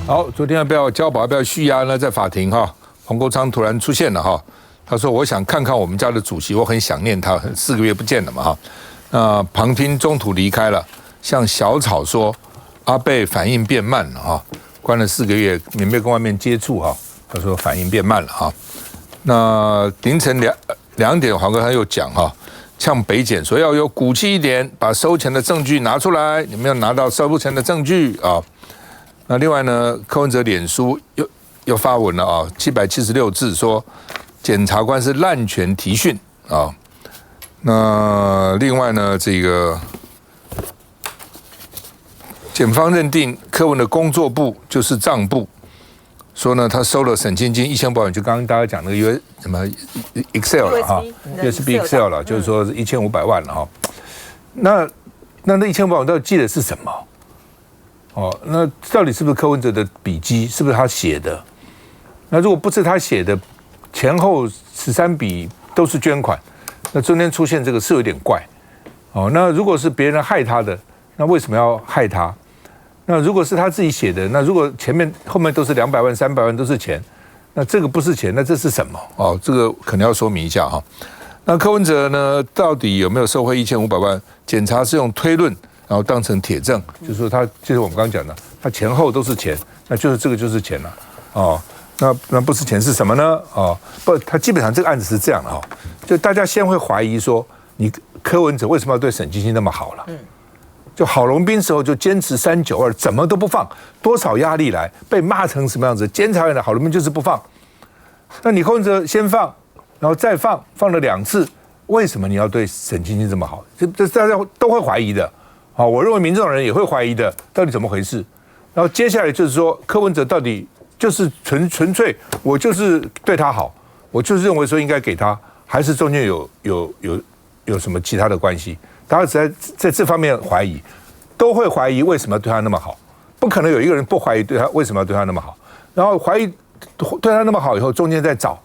好，昨天要不要交保，要不要续押呢？在法庭哈，黄国昌突然出现了哈，他说：“我想看看我们家的主席，我很想念他，4个月不见了嘛哈。”旁听中途离开了，向小草说：“阿贝反应变慢了哈，关了4个月，也没有跟外面接触哈。”他说反应变慢了哈。那凌晨2点，黄国昌又讲哈，呛北检说要有骨气一点，把收钱的证据拿出来，有没有拿到收钱的证据啊？那另外呢，柯文哲脸书又发文了啊，776字说检察官是滥权提讯啊。那另外呢，这个检方认定柯文的工作部就是账簿，说呢他收了沈清金1500万，就刚刚大家讲那个什么 Excel 了哈，USB Excel 了，就是说1500万了哈。那1500万到底记的是什么？哦，那到底是不是柯文哲的笔记？是不是他写的？那如果不是他写的，前后13笔都是捐款，那中间出现这个是有点怪。哦，那如果是别人害他的，那为什么要害他？那如果是他自己写的，那如果后面都是200万、300万都是钱，那这个不是钱，那这是什么？哦，这个可能要说明一下哈。那柯文哲呢，到底有没有受贿1500万？检察是用推论，然后当成铁证，就是说就是我们刚刚讲的，他前后都是钱，那就是这个就是钱了。哦，那不是钱是什么呢？哦，不，他基本上这个案子是这样的哈，就大家先会怀疑说，你柯文哲为什么要对沈清金那么好了？就郝龙斌时候就坚持392，怎么都不放，多少压力来，被骂成什么样子？监察院的郝龙斌就是不放。那你柯文哲先放，然后再放，放了2次，为什么你要对沈清金这么好？这大家都会怀疑的。好，我认为民众人也会怀疑的，到底怎么回事？然后接下来就是说，柯文哲到底就是纯粹，我就是对他好，我就是认为说应该给他，还是中间有什么其他的关系？大家在这方面怀疑，都会怀疑为什么对他那么好，不可能有一个人不怀疑对他为什么要对他那么好，然后怀疑对他那么好以后，中间再找，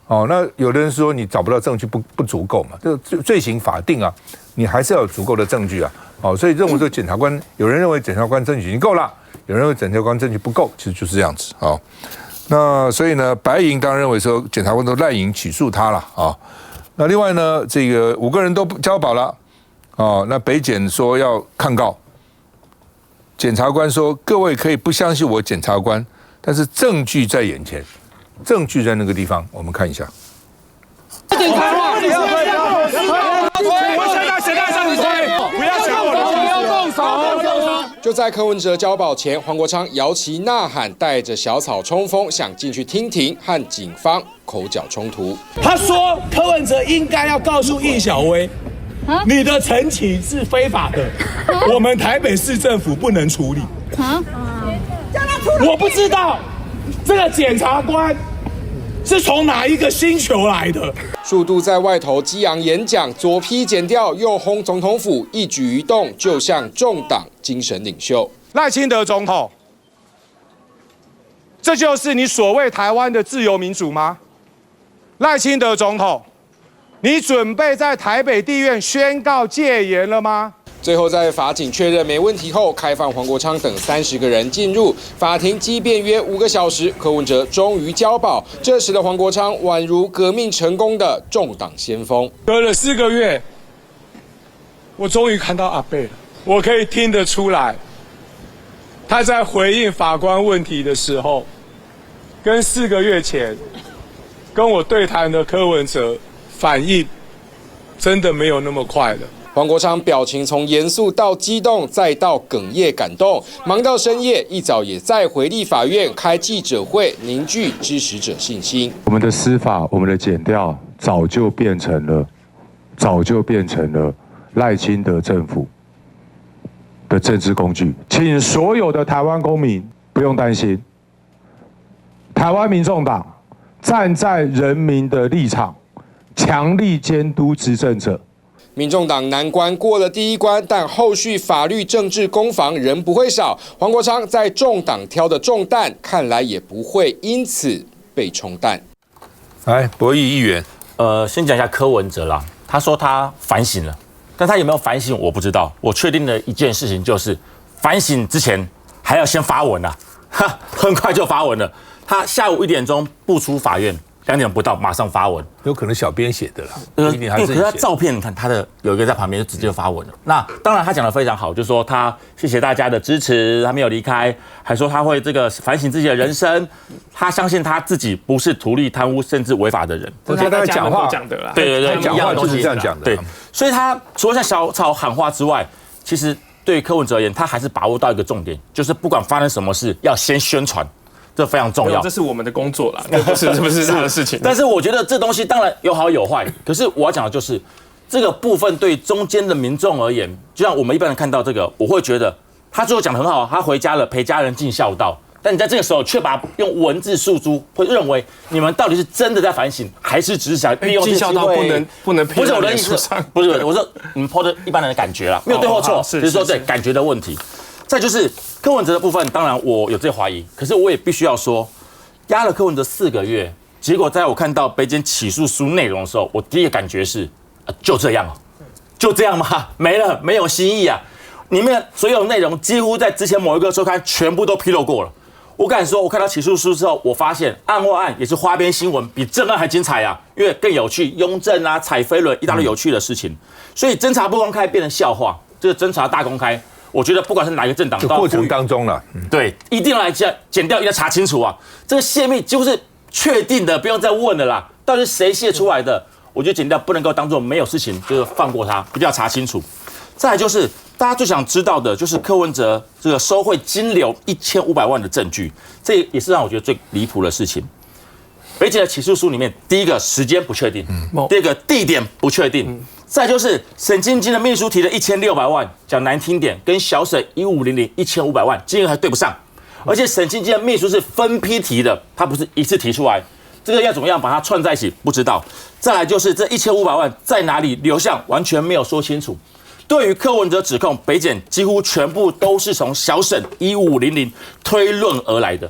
哦，那有的人说你找不到证据不足够嘛，这个罪行法定啊，你还是要有足够的证据啊，哦，所以认为说检察官，有人认为检察官证据已经够了，有人认为检察官证据不够，其实就是这样子啊，哦。那所以呢，白银当然认为说检察官都滥引起诉他了啊。那另外呢，这个5个人都交保了。哦，那北检说要抗告，检察官说各位可以不相信我检察官，但是证据在眼前，证据在那个地方，我们看一下。检察官，不要动手！就在柯文哲交保前，黄国昌摇旗呐喊，带着小草冲锋，想进去听庭，和警方口角冲突。他说柯文哲应该要告诉易小薇。你的陈情是非法的，我们台北市政府不能处理。我不知道这个检察官是从哪一个星球来的。数度在外头激昂演讲，左批检调，右轰总统府，一举一动就像众党精神领袖赖清德总统。这就是你所谓台湾的自由民主吗？赖清德总统。你准备在台北地院宣告戒严了吗？最后在法警确认没问题后，开放黄国昌等30个人进入法庭，激辩约5个小时，柯文哲终于交保。这时的黄国昌宛如革命成功的众党先锋。隔了4个月，我终于看到阿贝了，我可以听得出来，他在回应法官问题的时候，跟4个月前跟我对谈的柯文哲。反应真的没有那么快了。黄国昌表情从严肃到激动，再到哽咽感动，忙到深夜，一早也再回立法院开记者会，凝聚支持者信心。我们的司法，我们的检调，早就变成了赖清德政府的政治工具。请所有的台湾公民不用担心，台湾民众党站在人民的立场。强力监督执政者，民众党难关过了第1关，但后续法律政治攻防仍不会少。黄国昌在众党挑的重担，看来也不会因此被冲淡。来，博弈议员，先讲一下柯文哲啦。他说他反省了，但他有没有反省我不知道。我确定的一件事情就是，反省之前还要先发文啊。很快就发文了。他下午1点钟不出法院，2点不到马上发文，有可能小编写的啦，不一定还是可是他照片，你看他的有一个在旁边就直接发文了。那当然他讲的非常好，就是说他谢谢大家的支持，他没有离开，还说他会这个反省自己的人生，他相信他自己不是图利、贪污甚至违法的人。我觉得他讲话讲的啦，对，讲话就是这样讲的。对，所以他除了像小草喊话之外，其实对于柯文哲而言，他还是把握到一个重点，就是不管发生什么事，要先宣传。这非常重要，这是我们的工作啦，这不是他的事情。但是我觉得这东西当然有好有坏，可是我要讲的就是这个部分对中间的民众而言，就像我们一般人看到这个，我会觉得他最后讲得很好，他回家了陪家人尽孝道，但你在这个时候却把用文字诉诸，会认为你们到底是真的在反省，还是只是想利用这个机会？尽孝道不能不是我的意思，不是我说你们抛着一般人的感觉啦，没有对或错，只是说对感觉的问题。再就是柯文哲的部分，当然我有这怀疑，可是我也必须要说，压了柯文哲4个月，结果在我看到北检起诉书内容的时候，我第一个感觉是，就这样，就这样吗？没了，没有新意啊！里面所有内容几乎在之前某一个周刊全部都披露过了。我敢说，我看到起诉书之后，我发现案或案也是花边新闻，比正案还精彩啊，因为更有趣，雍正啊、踩飞轮一大堆有趣的事情，所以侦查不公开变成笑话，这个侦查大公开。我觉得不管是哪一个政党，过程当中了，对，一定要来检调，一定要查清楚啊！这个泄密几乎是确定的，不用再问了啦。到底是谁泄出来的？我觉得检调不能够当做没有事情，就是放过他，一定要查清楚。再来就是大家最想知道的，就是柯文哲这个收贿金流1500万的证据，这也是让我觉得最离谱的事情。北检的起诉书里面，第一个时间不确定，第二个地点不确定。再就是沈晶晶的秘书提了1600万，讲难听点，跟小沈1500 1500万金额还对不上，而且沈晶晶的秘书是分批提的，他不是一次提出来，这个要怎么样把它串在一起不知道。再来就是这1500万在哪里流向，完全没有说清楚。对于柯文哲指控，北检几乎全部都是从小沈1500推论而来的，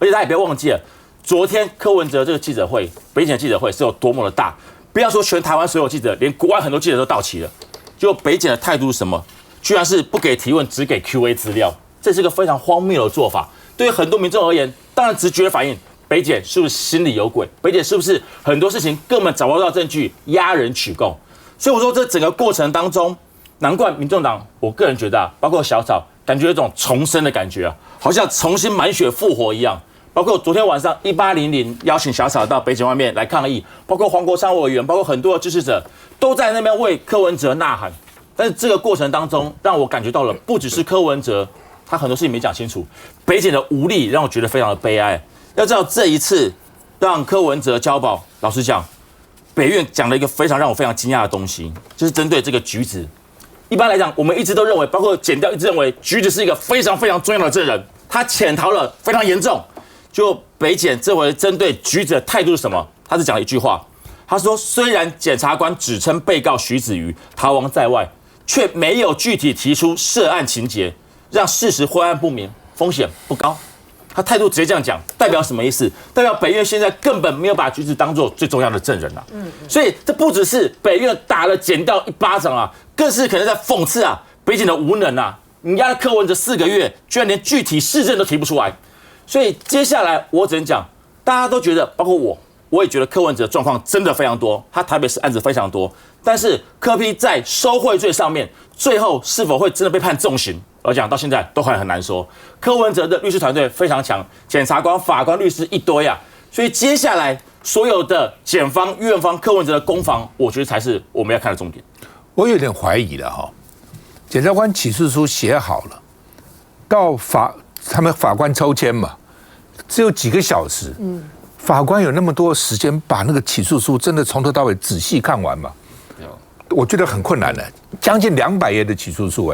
而且大家也不要忘记了，昨天柯文哲这个记者会，北检记者会是有多么的大。不要说全台湾所有记者，连国外很多记者都到齐了。就北检的态度是什么？居然是不给提问，只给 Q&A 资料，这是个非常荒谬的做法。对于很多民众而言，当然直觉的反应，北检是不是心里有鬼？北检是不是很多事情根本找不到证据，压人取供？所以我说，这整个过程当中，难怪民众党，我个人觉得啊，包括小草，感觉有一种重生的感觉啊，好像重新满血复活一样。包括昨天晚上1800邀请小草到北检外面来抗议，包括黄国昌委员，包括很多的支持者都在那边为柯文哲呐喊。但是这个过程当中，让我感觉到了，不只是柯文哲，他很多事情没讲清楚，北检的无力让我觉得非常的悲哀。要知道这一次让柯文哲交保，老实讲，北院讲了一个非常让我非常惊讶的东西，就是针对这个橘子。一般来讲，我们一直都认为，包括检调一直认为橘子是一个非常非常重要的证人，他潜逃了非常严重。就北检这回针对橘子的态度是什么？他只讲了一句话，他说：“虽然检察官指称被告徐子瑜逃亡在外，却没有具体提出涉案情节，让事实昏暗不明，风险不高。”他态度直接这样讲，代表什么意思？代表北院现在根本没有把橘子当作最重要的证人啊！所以这不只是北院打了检调一巴掌啊，更是可能在讽刺啊北检的无能啊！你压了柯文哲4个月，居然连具体事证都提不出来。所以接下来我只能讲，大家都觉得，包括我也觉得柯文哲的状况真的非常多，他台北市案子非常多，但是柯 P 在收贿罪上面，最后是否会真的被判重刑，而讲到现在都还很难说。柯文哲的律师团队非常强，检察官、法官、律师一堆啊，所以接下来所有的检方、院方、柯文哲的攻防，我觉得才是我们要看的重点。我有点怀疑了哈，检察官起诉书写好了，到他们法官抽签嘛。只有几个小时，法官有那么多时间把那个起诉书真的从头到尾仔细看完嘛？我觉得很困难的，将近200页的起诉书，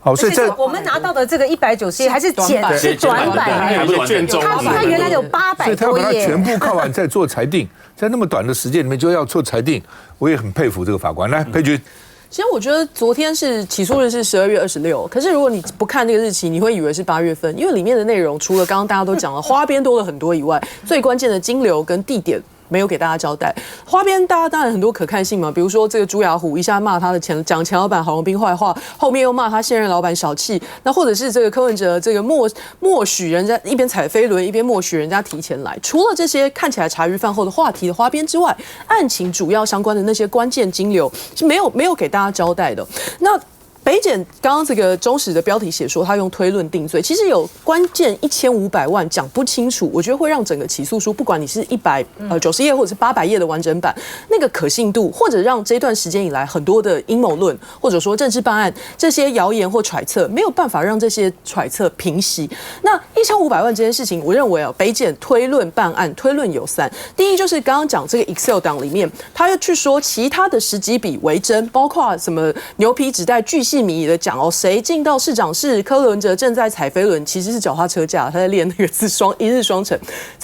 好，所以这我们拿到的这个190页还是短版，卷宗，它原来有800多页，所以他把它全部看完再做裁定，在那么短的时间里面就要做裁定，我也很佩服这个法官。来，佩君。其实我觉得昨天是起诉日是12月26，可是如果你不看那个日期，你会以为是8月份，因为里面的内容除了刚刚大家都讲了花边多了很多以外，最关键的金流跟地点没有给大家交代。花边大家当然很多可看性嘛，比如说这个朱雅虎一下骂他的讲前老板郝龙斌坏话，后面又骂他现任老板小气，那或者是这个柯文哲这个默许人家一边踩飞轮一边默许人家提前来。除了这些看起来茶余饭后的话题的花边之外，案情主要相关的那些关键金流是没有给大家交代的。那北检刚刚这个中时的标题写说他用推论定罪，其实有关键1500万讲不清楚，我觉得会让整个起诉书，不管你是190页或者是800页的完整版，那个可信度，或者让这段时间以来很多的阴谋论，或者说政治办案这些谣言或揣测，没有办法让这些揣测平息。那1500万这件事情，我认为北检推论办案，推论有3，第一就是刚刚讲这个 Excel 档里面，他又去说其他的10几笔为真，包括什么牛皮纸袋巨细靡遗的讲谁进到市长室，柯文哲正在踩飞轮，其实是脚踏车架，他在练那个字一日双成，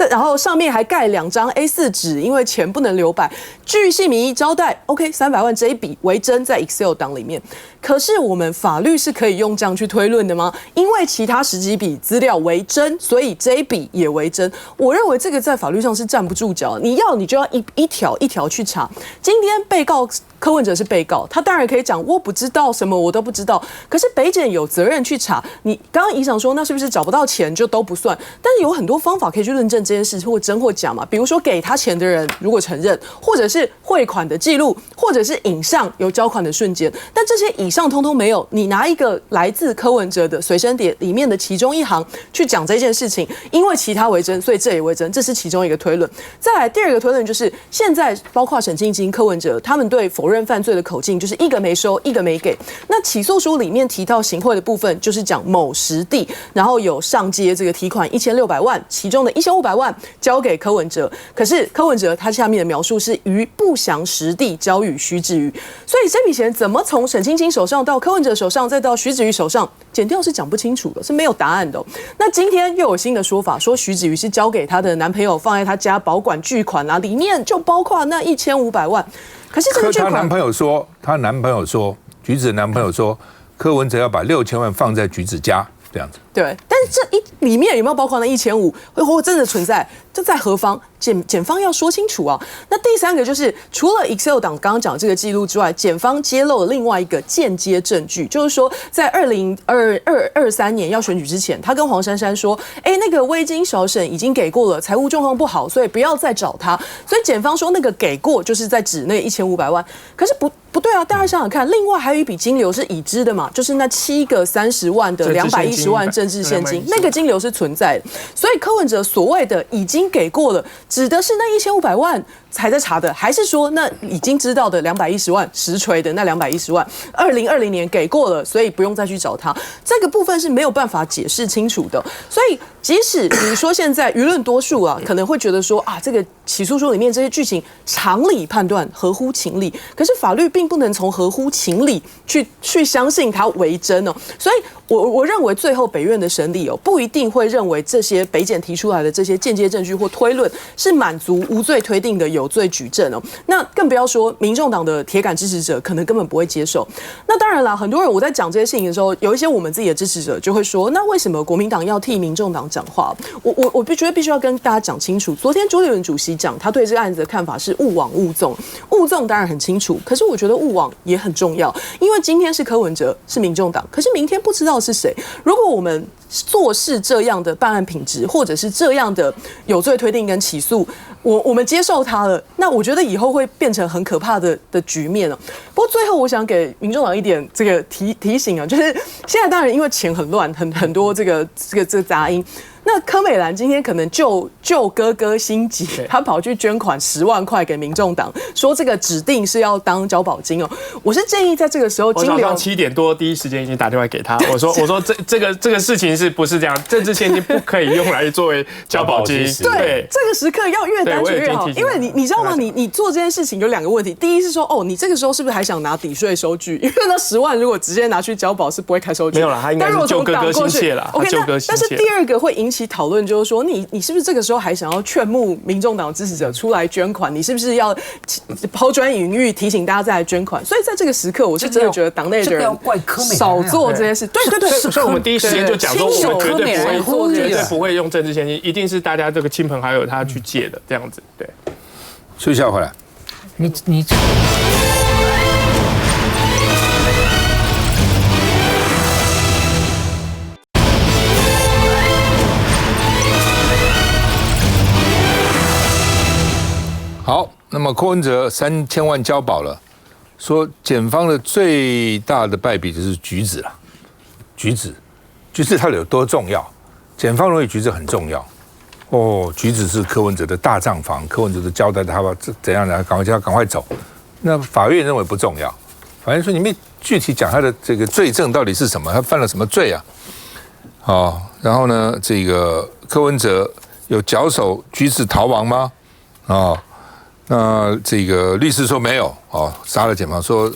然后上面还盖2张 A4 纸，因为钱不能留白，巨细靡遗交代 OK 300万这一笔为真在 Excel 档里面。可是我们法律是可以用这样去推论的吗？因为其他10几笔资料为真，所以这一笔也为真。我认为这个在法律上是站不住脚，你就要一条一条去查。今天被告柯文哲是被告，他当然可以讲我不知道什么，我都不知道。可是北检有责任去查。你刚刚仪长说，那是不是找不到钱就都不算？但是有很多方法可以去论证这件事或真或假嘛。比如说给他钱的人如果承认，或者是汇款的记录，或者是影像有交款的瞬间。但这些以上通通没有，你拿一个来自柯文哲的随身碟里面的其中一行去讲这件事情，因为其他为真，所以这也为真，这是其中一个推论。再来第二个推论就是，现在包括沈庆京、柯文哲他们对否认犯罪的口径，就是一个没收，一个没给。那起诉书里面提到行贿的部分，就是讲某实地，然后有上街这个提款1600万，其中的1500万交给柯文哲，可是柯文哲他下面的描述是于不详实地交予徐子瑜，所以这笔钱怎么从沈庆京手上到柯文哲手上，再到徐子瑜手上，检调是讲不清楚的，是没有答案的。那今天又有新的说法，说徐子瑜是交给他的男朋友放在他家保管巨款啊，里面就包括那1500万。可是这个巨款，她男朋友说，橘子的男朋友说，柯文哲要把6000万放在橘子家这样子。对，但是这里面有没有包括那1500，或真的存在？这在何方？检方要说清楚啊。那第三个就是，除了 Excel 档刚刚讲这个记录之外，检方揭露了另外一个间接证据，就是说在2023年要选举之前，他跟黄珊珊说，那个微金小沈已经给过了，财务状况不好，所以不要再找他。所以检方说那个给过就是在指那1500万，可是不对啊！大家想想看，另外还有一笔金流是已知的嘛，就是那7个30万的210万政治现金，那个金流是存在的。所以柯文哲所谓的已经给过了，指的是那1500万还在查的，还是说那已经知道的210万实锤的那210万，2020年给过了，所以不用再去找他？这个部分是没有办法解释清楚的。所以即使比如说现在舆论多数可能会觉得说这个起诉书里面这些剧情常理判断合乎情理，可是法律并不能从合乎情理去相信它为真哦。所以我认为最后北院的审理不一定会认为这些北检提出来的这些间接证据或推论是满足无罪推定的有罪举证哦。那更不要说民众党的铁杆支持者可能根本不会接受。那当然啦，很多人我在讲这些事情的时候，有一些我们自己的支持者就会说，那为什么国民党要替民众党讲话？我觉得必须要跟大家讲清楚。昨天朱立伦主席讲他对这个案子的看法是勿枉勿纵，勿纵当然很清楚，可是我觉得勿枉也很重要，因为今天是柯文哲是民众党，可是明天不知道是谁。如果我们做事这样的办案品质，或者是这样的有罪推定跟起诉，我们接受它了，那我觉得以后会变成很可怕的局面了。不过最后我想给民众党一点这个提醒啊，就是现在当然因为钱很乱，很多这个杂音。那柯美兰今天可能救哥哥心急，他跑去捐款10万块给民众党，说这个指定是要当交保金哦。我是建议在这个时候，我早上7点多第一时间已经打电话给他，我说这个事情是不是这样？政治现金不可以用来作为交保金。对，这个时刻要越单纯越好，因为你知道吗？你做这件事情有2个问题，第一是说你这个时候是不是还想拿抵税收据？因为那10万如果直接拿去交保是不会开收据。没有啦，他应该是救哥哥心切啦。OK， 但是第二个会引起讨论，就是说你是不是这个时候还想要劝募民众党支持者出来捐款？你是不是要抛砖引玉，提醒大家再来捐款？所以在这个时刻，我是真的觉得党内的人少做这些事。对，所以我们第一时间就讲说，我们绝对不会用政治现金，一定是大家这个亲朋好友他去借的这样子。对。休息一下回来。你这。好，那么柯文哲3000万交保了，说检方的最大的败笔就是橘子了。橘子它有多重要？检方认为橘子很重要。哦，橘子是柯文哲的大账房，柯文哲的交代他怎样的，叫他赶快走。那法院认为不重要，法院说你们具体讲他的这个罪证到底是什么，他犯了什么罪啊？哦，然后呢，这个柯文哲有脚手橘子逃亡吗？哦。那这个律师说没有哦，杀了检方说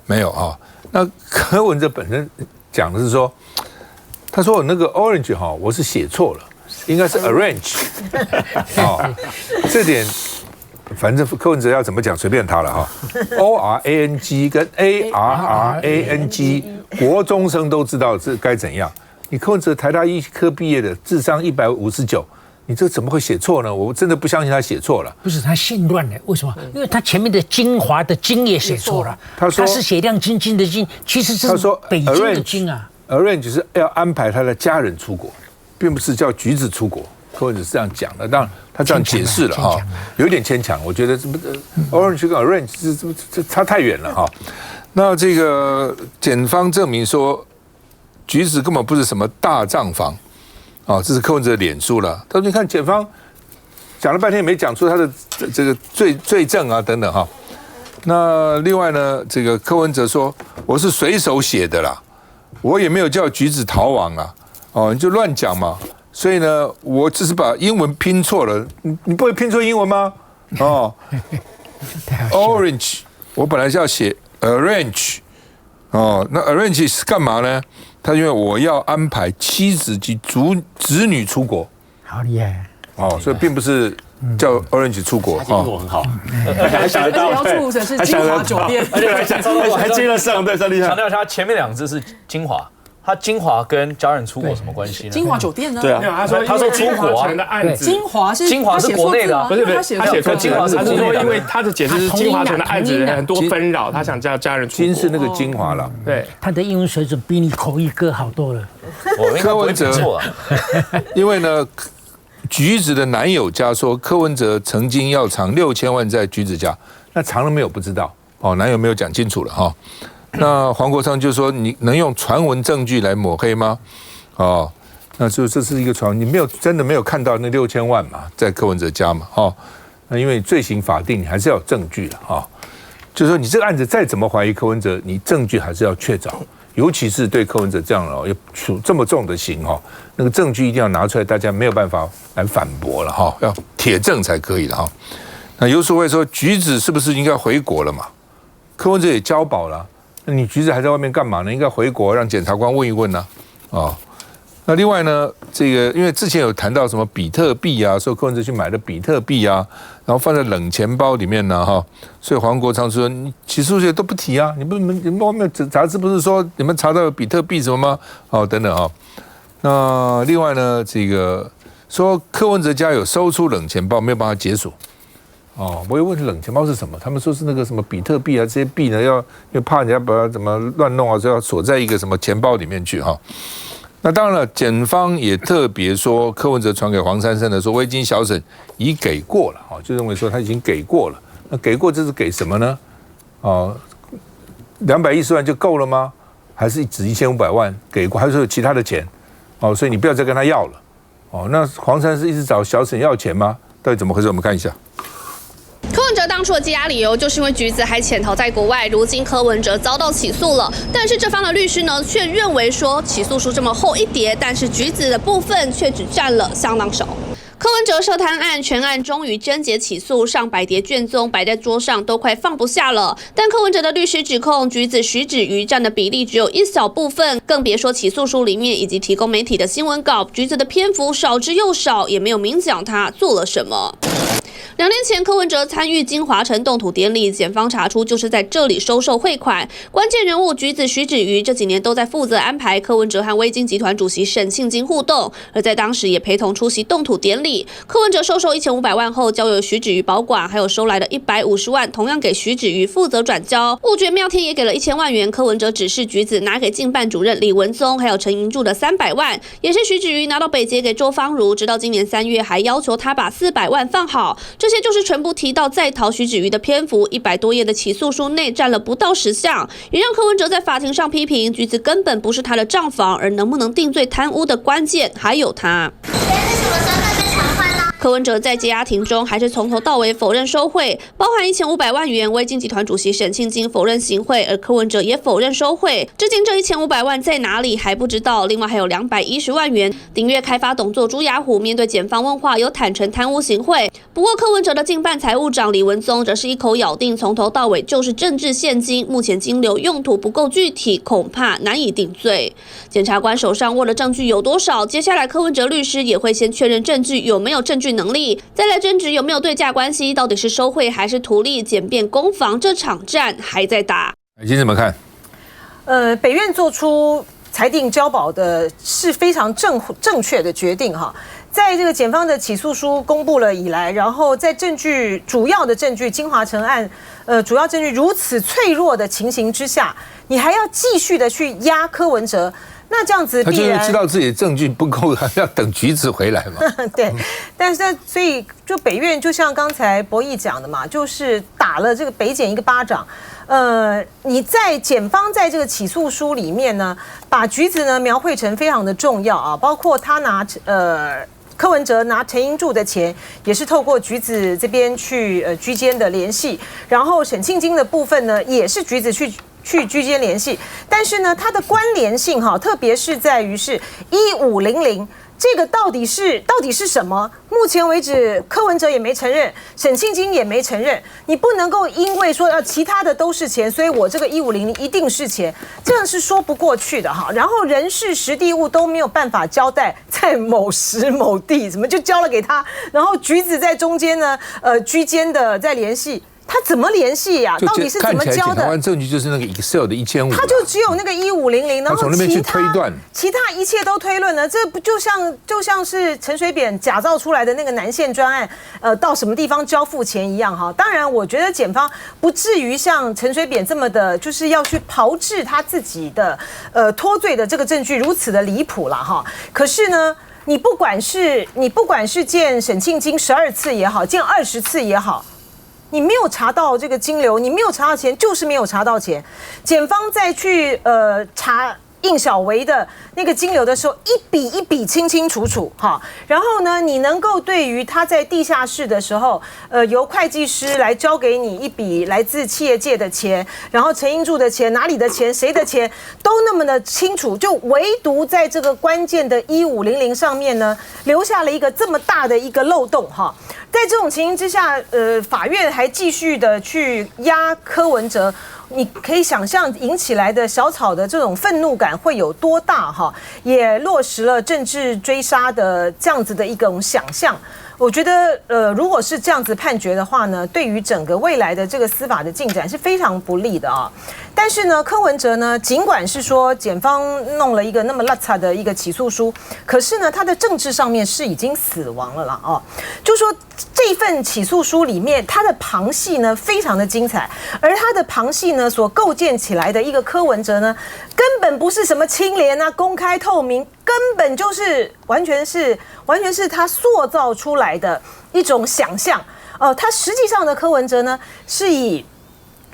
没有啊。那柯文哲本身讲的是说，他说我那个 orange 哈，我是写错了，应该是 arrange 哦，这点反正柯文哲要怎么讲随便他了哈。ORANG 跟 ARRANG， 国中生都知道这该怎样。你柯文哲台大医科毕业的，智商159。你这怎么会写错呢？我真的不相信他写错了。不是他线乱了，为什么？因为他前面的精华的精也写错了。他说他是写亮晶晶的晶，其实是北京的京啊。arrange 是要安排他的家人出国，并不是叫橘子出国。柯文哲是这样讲的，当然他这样解释了哈，有点牵强。我觉得orange 跟 arrange 这差太远了哈。那这个检方证明说，橘子根本不是什么大账房。哦，这是柯文哲的脸书了。他说：“你看，检方讲了半天也没讲出他的这个罪证啊，等等哈。那另外呢，这个柯文哲说我是随手写的啦，我也没有叫橘子逃亡啊。哦，你就乱讲嘛。所以呢，我只是把英文拼错了。你不会拼错英文吗？哦，orange， 我本来是要写 arrange。哦，那 arrange 是干嘛呢？”他因为我要安排妻子及子女出国，好厉害哦，所以并不是叫 Orange 出国，英文很好，还想得到，住的是金华酒店，而且还接得上，对，厉害。强调一下，前面2字是金华，他金华跟家人出国什么关系呢？金华酒店呢？对啊，他说出国的案子，金华是国内的啊，不是他写错金华是国内的，因为他的解释是金华城的案子很多纷扰，他想叫家人出国。金是那个精华了，对，他的英文水准比你口译哥好多了。柯文哲，因为呢，橘子的男友家说柯文哲曾经要藏6000万在橘子家，那藏了没有不知道哦，男友没有讲清楚了哈。那黄国昌就说：“你能用传闻证据来抹黑吗？”哦，那就这是一个传闻，你真的没有看到那6000万嘛，在柯文哲家嘛？哦，那因为罪行法定，你还是要有证据的哈。就是说，你这个案子再怎么怀疑柯文哲，你证据还是要确凿，尤其是对柯文哲这样哦，要处这么重的刑哈，那个证据一定要拿出来，大家没有办法来反驳了哈，要铁证才可以了哈。那有所谓说，橘子是不是应该回国了嘛？柯文哲也交保了。那你橘子还在外面干嘛呢？应该回国让检察官问一问呢。哦，那另外呢，这个因为之前有谈到什么比特币啊，说柯文哲去买的比特币啊，然后放在冷钱包里面呢，哈，所以黄国昌说你起诉这都不提啊，你们外面杂志不是说你们查到比特币什么吗？哦，等等啊。那另外呢，这个说柯文哲家有搜出冷钱包，没有办法解锁。哦，我也问冷钱包是什么，他们说是那个什么比特币啊，这些币呢因为怕人家把它怎么乱弄啊，就要锁在一个什么钱包里面去哈。那当然了，检方也特别说柯文哲传给黄珊珊的说未经小审已给过了，就认为说他已经给过了。那给过这是给什么呢？哦，210万就够了吗？还是只1500万给过，还是有其他的钱？哦，所以你不要再跟他要了。哦，那黄珊珊是一直找小沈要钱吗？到底怎么回事？我们看一下。柯文哲当初的羁押理由就是因为橘子还潜逃在国外，如今柯文哲遭到起诉了，但是这方的律师呢却认为说起诉书这么厚一叠，但是橘子的部分却只占了相当少。柯文哲涉贪案全案终于侦结起诉，上百叠卷宗摆在桌上都快放不下了。但柯文哲的律师指控橘子徐子瑜占的比例只有一小部分，更别说起诉书里面以及提供媒体的新闻稿，橘子的篇幅少之又少，也没有明讲他做了什么。2年前，柯文哲参与金华城动土典礼，检方查出就是在这里收受汇款。关键人物橘子徐子瑜这几年都在负责安排柯文哲和威金集团主席沈庆金互动，而在当时也陪同出席动土典礼。里。柯文哲收1500万后，交由徐子瑜保管，还有收来的150万，同样给徐子瑜负责转交。物权妙天也给了1000万元，柯文哲指示橘子拿给竞办主任李文宗，还有陈银柱的300万，也是徐子瑜拿到北捷给周芳如，直到今年3月还要求他把400万放好。这些就是全部提到在逃徐子瑜的篇幅，100多页的起诉书内占了不到10项，也让柯文哲在法庭上批评橘子根本不是他的账房，而能不能定罪贪污的关键还有他。柯文哲在羁押庭中还是从头到尾否认收贿，包含1500万元，威金集团主席沈庆金否认行贿，而柯文哲也否认收贿。至今这1500万在哪里还不知道。另外还有210万元，顶月开发董座朱雅虎面对检方问话，有坦承贪污行贿。不过柯文哲的竞办财务长李文宗则是一口咬定，从头到尾就是政治现金，目前金流用途不够具体，恐怕难以定罪。检察官手上握的证据有多少？接下来柯文哲律师也会先确认证据有没有证据能力，再来争执有没有对价关系，到底是收贿还是图利，简便攻防，这场战还在打。你怎么看？北院做出裁定交保的是非常正确的决定哈。在这个检方的起诉书公布了以来，然后在主要的证据金华城案，主要证据如此脆弱的情形之下，你还要继续的去压柯文哲。那这样子必然他就是知道自己的证据不够，还要等橘子回来嘛。对，但是所以就北院就像刚才博弈讲的嘛，就是打了这个北检一个巴掌。你在检方在这个起诉书里面呢，把橘子呢描绘成非常的重要啊，包括他拿柯文哲拿陈英柱的钱，也是透过橘子这边去居间的联系，然后沈庆金的部分呢，也是橘子去居间联系，但是呢，它的关联性哈，特别是在于是1500。这个到底是什么？目前为止，柯文哲也没承认，沈庆金也没承认。你不能够因为说其他的都是钱，所以我这个1500一定是钱，这样是说不过去的哈。然后人事实地物都没有办法交代，在某时某地怎么就交了给他？然后橘子在中间呢，居间的在联系。他怎么联系呀？到底是怎么交的？检察官证据就是那个 Excel 的1500，他就只有那个1500，然后从那边去推断，其他一切都推论了。这不就像是陈水扁假造出来的那个南线专案，到什么地方交付钱一样哈。当然，我觉得检方不至于像陈水扁这么的，就是要去炮制他自己的脱罪的这个证据如此的离谱了哈。可是呢，你不管是见沈庆金12次也好，见20次也好。你没有查到这个金流，你没有查到钱，就是没有查到钱。检方再去查应小维的那个金流的时候，一笔一笔清清楚楚哈。然后呢，你能够对于他在地下室的时候，由会计师来交给你一笔来自企业界的钱，然后陈英柱的钱，哪里的钱，谁的钱，都那么的清楚，就唯独在这个关键的1500上面呢，留下了一个这么大的一个漏洞哈。在这种情形之下，法院还继续的去压柯文哲，你可以想象引起来的小草的这种愤怒感会有多大哈，也落实了政治追杀的这样子的一种想象。我觉得，如果是这样子判决的话呢，对于整个未来的这个司法的进展是非常不利的啊。但是呢，柯文哲呢，尽管是说检方弄了一个那么邋遢的一个起诉书，可是呢，他的政治上面是已经死亡了啦哦。就说这份起诉书里面，他的旁系呢非常的精彩，而他的旁系呢所构建起来的一个柯文哲呢，根本不是什么清廉啊、公开透明，根本就是完全是他塑造出来的一种想象。他实际上的柯文哲呢，是以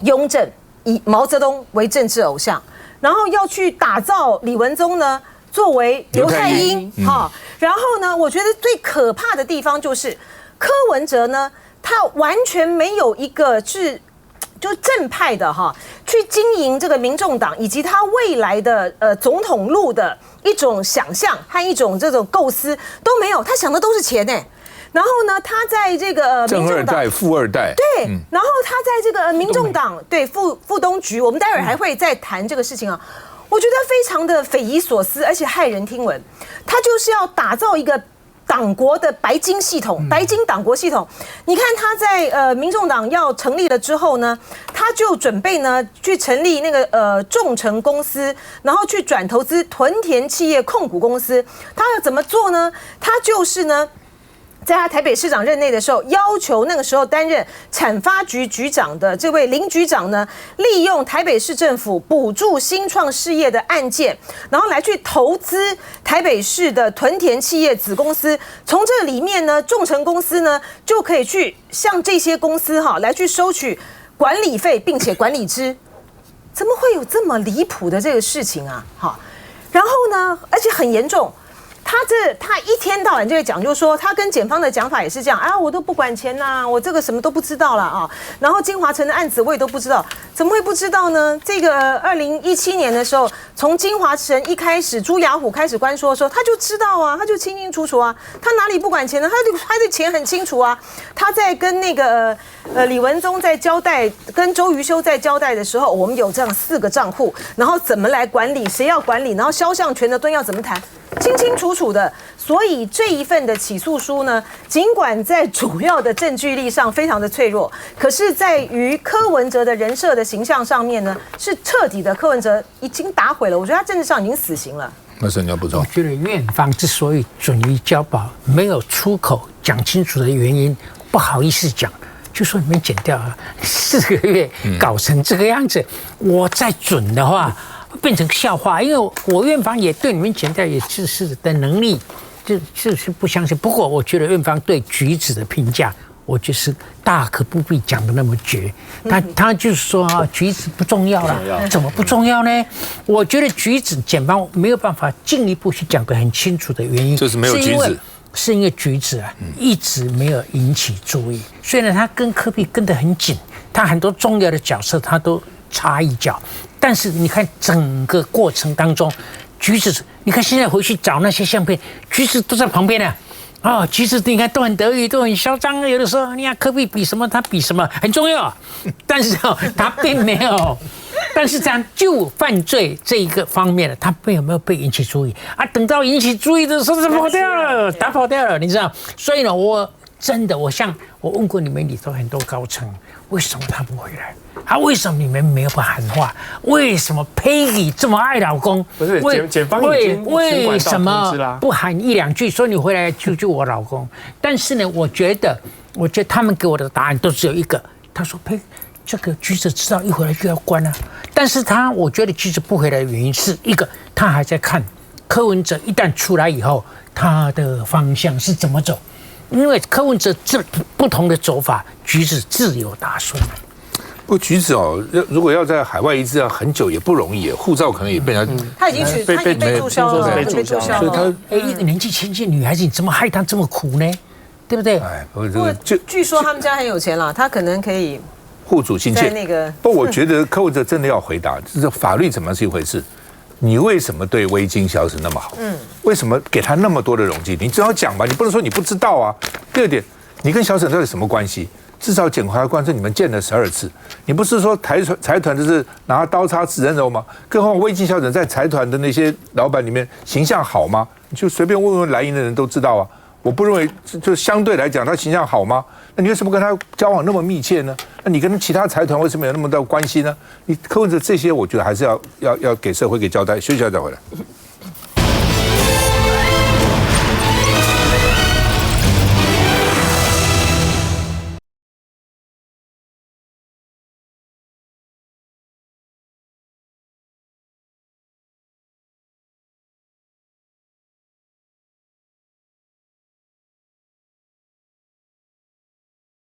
雍正、以毛泽东为政治偶像，然后要去打造李文宗呢作为刘太英哈。然后呢，我觉得最可怕的地方就是柯文哲呢，他完全没有一个就正派的哈，去经营这个民众党以及他未来的总统路的一种想象和一种这种构思都没有，他想的都是钱哎。然后呢，他在这个正二代、富二代，对，然后他在这个民众党对副东局，我们待会儿还会再谈这个事情啊。我觉得非常的匪夷所思，而且骇人听闻。他就是要打造一个党国的白金系统，白金党国系统。你看他在民众党要成立了之后呢，他就准备呢去成立那个众诚公司，然后去转投资屯田企业控股公司。他要怎么做呢？他就是呢，在他台北市长任内的时候，要求那个时候担任产发局局长的这位林局长呢，利用台北市政府补助新创事业的案件，然后来去投资台北市的屯田企业子公司，从这里面呢，众诚公司呢就可以去向这些公司来去收取管理费，并且管理之。怎么会有这么离谱的这个事情啊？然后呢，而且很严重。他一天到晚就会讲，就是说他跟检方的讲法也是这样啊，我都不管钱呐，我这个什么都不知道了啊。然后金华城的案子我也都不知道，怎么会不知道呢？这个2017年的时候，从金华城一开始，朱雅虎开始关说的时候，他就知道啊，他就清清楚楚啊，他哪里不管钱呢？他的钱很清楚啊。他在跟那个李文宗在交代，跟周瑜修在交代的时候，我们有这样4个账户，然后怎么来管理，谁要管理，然后肖像权的敦要怎么谈。清清楚楚的，所以这一份的起诉书呢，尽管在主要的证据力上非常的脆弱，可是在于柯文哲的人设的形象上面呢，是彻底的柯文哲已经打毁了。我觉得他政治上已经死刑了。那是你要补充？我觉得院方之所以准于交保，没有出口讲清楚的原因，不好意思讲。就说你们剪掉4个月搞成这个样子，我再准的话变成笑话，因为我院方也对你们剪掉也是的能力，就是不相信。不过我觉得院方对橘子的评价，我觉得是大可不必讲的那么绝。他就是说橘子不重要了，怎么不重要呢？我觉得橘子检方没有办法进一步去讲得很清楚的原因，就是没有橘子。是因为橘子一直没有引起注意，虽然他跟柯 P 跟得很紧，他很多重要的角色他都插一脚，但是你看整个过程当中，橘子，你看现在回去找那些相片，橘子都在旁边呢。橘子你看都很得意，都很嚣张，有的时候你看柯 P 比什么，他比什么很重要，但是他并没有。但是这样就犯罪这一个方面他有没有被引起注意啊？等到引起注意的时候，他跑掉了，打跑掉了，你知道？所以呢，我问过你们里头很多高层，为什么他不回来？为什么你们没有喊话？为什么Peggy这么爱老公？不是检方已经为什么不喊1、2句，说你回来救救我老公？但是呢，我觉得他们给我的答案都只有一个，他说Peggy。这个橘子知道一回来就要关啊，但是我觉得橘子不回来的原因是一个，他还在看柯文哲一旦出来以后，他的方向是怎么走，因为柯文哲不同的走法，橘子自有打算。不过橘子如果要在海外移植要很久也不容易，护照可能也被他他已经被注销了，被注销了。所以他一个年纪轻轻的女孩子，你怎么害她这么苦呢？对不对？不过据说他们家很有钱了，他可能可以。户主心切。不，我觉得柯文哲真的要回答，就是法律怎么是一回事？你为什么对威金小沈那么好？为什么给他那么多的容积？你至少讲吧，你不能说你不知道啊。第二点，你跟小沈到底什么关系？至少检察官说你们见了12次，你不是说财团就是拿刀叉指人头吗？更何况威金小沈在财团的那些老板里面形象好吗？你就随便问问蓝营的人都知道啊。我不认为，就相对来讲，他形象好吗？那你为什么跟他交往那么密切呢？那你跟其他财团为什么有那么多关系呢？你柯文哲这些，我觉得还是要给社会给交代。休息一下再回来。